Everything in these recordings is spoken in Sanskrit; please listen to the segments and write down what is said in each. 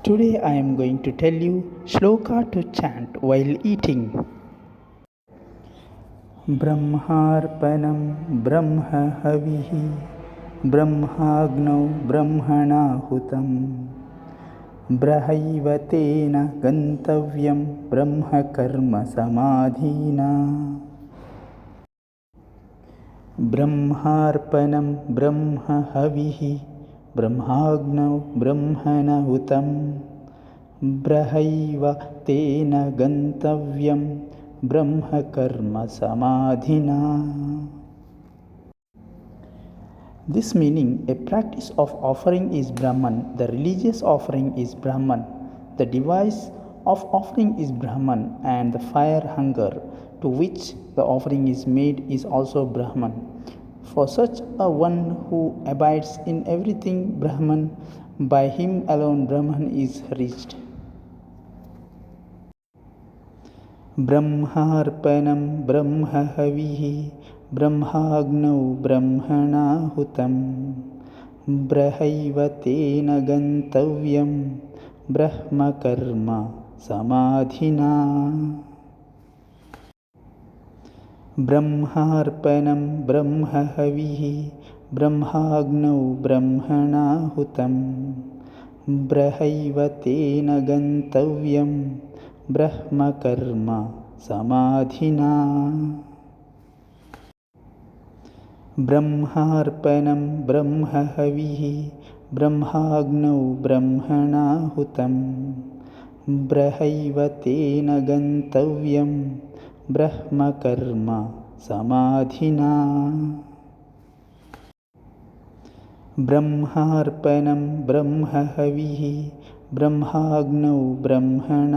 Today I am going to tell you shloka to chant while eating. Brahmarpanam Brahmahavihi Brahmagno Brahmanahutam Brahaivatena Gantavyam Brahmakarma Samadhina. Brahmarpanam Brahmahavihi Brahmagno Brahmanahutam Brahaiva tena gantavyam Brahma karma samadhina. This meaning, a practice of offering is Brahman, the religious offering is Brahman, the device of offering is Brahman, and the fire hunger to which the offering is made is also Brahman. For such a one who abides in everything Brahman, by him alone Brahman is reached. Brahmarpanam Brahmahavihi Brahmagno Brahmanahutam Brahaivatena Gantavyam Brahmakarma Samadhina. Brahmarpanam Brahmahavihi Brahmagno Brahmanahutam Brahaivatena Gantavyam Brahma karma samadhina. Brahmarpanam Brahmahavihi Brahmagno Brahmanahutam Brahaivatena Gantavyam Brahma karma samadhina. Brahmarpanam Brahmahavihi Brahmagno Brahmanahutam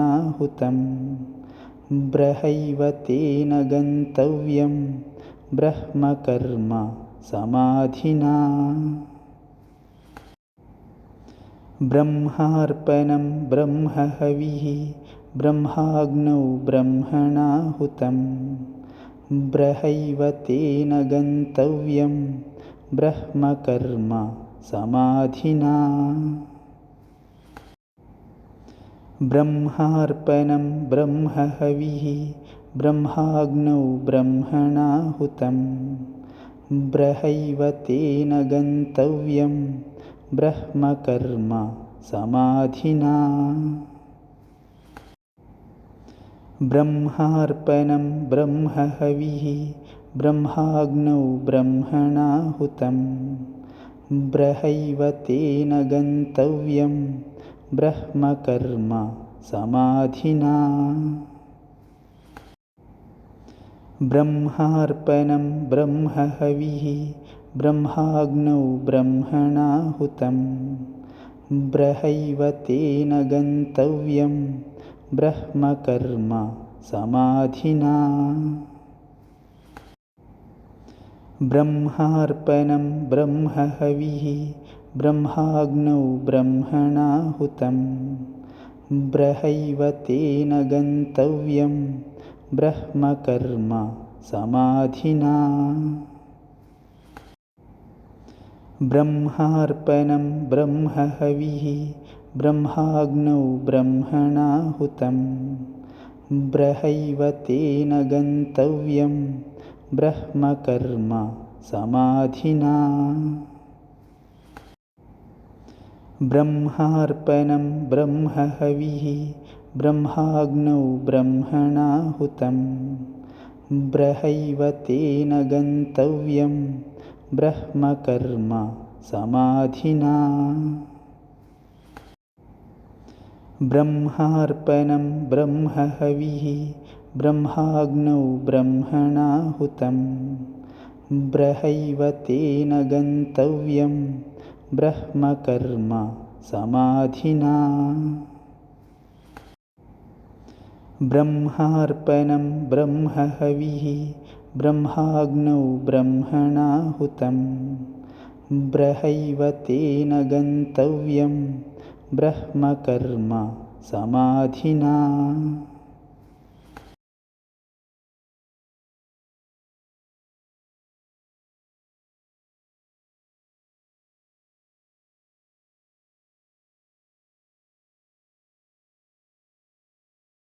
Brahaivatena Gantavyam Brahma karma samadhina. Brahmarpanam Brahmahavihi Brahmagno Brahmanahutam Brahaivatena Gantavyam Brahma karma samadhina. Brahmarpanam Brahmahavihi Brahmagno Brahmanahutam Brahaivatena Gantavyam Brahma karma samadhina. Brahmarpanam Brahmahavihi Brahmagno Brahmanahutam Brahaivatena Gantavyam Brahma karma samadhina. Brahmarpanam Brahmahavihi Brahmagno Brahmanahutam Brahaivatena Gantavyam Brahma karma samadhina. Brahmarpanam Brahmahavihi Brahmagno Brahmanahutam Brahaivatena Gantavyam Brahma karma samadhina. Brahmarpanam Brahmahavihi Brahmagno Brahmanahutam Brahaivatena Gantavyam Brahma karma samadhina. Brahmarpanam Brahmahavihi Brahmagno Brahmanahutam Brahaivatena Gantavyam Brahma karma samadhina. Brahmarpanam Brahmahavihi Brahmagno Brahmanahutam Brahaivatena Gantavyam Brahma karma samadhina. Brahmarpanam Brahmahavihi Brahmagno Brahmanahutam Brahaivatena Gantavyam Brahma karma samadhina. Brahmarpanam Brahmahavihi Brahmagno Brahmanahutam Brahaivatena Gantavyam Brahma karma samadhina. Brahmarpanam Brahmahavihi Brahmagno Brahmanahutam Brahaivatena Gantavyam Brahma karma samadhina. Brahmarpanam Brahmahavihi Brahmagno Brahmanahutam Brahaivatena Gantavyam Brahma karma samadhina. Brahmarpanam Brahmahavihi Brahmagno Brahmanahutam Brahaivatena Gantavyam Brahma karma samadhina. Brahmarpanam Brahmahavihi Brahmarpanam Brahmahavihi Brahmagno Brahmanahutam Brahaivatena Gantavyam Brahma karma samadhina. Brahmarpanam Brahmahavihi Brahmagno Brahmanahutam Brahaivatena Gantavyam Brahma karma samadhina. Brahmarpanam Brahmahavihi Brahmagno Brahmanahutam Brahaivatena Gantavyam Brahma karma samadhina. Brahmarpanam Brahmahavihi Brahmagno Brahmanahutam Brahaivatena Gantavyam Brahmarpanam Brahmahavihi Brahmagno Brahmanahutam Brahaivatena Gantavyam Brahma karma samadhina.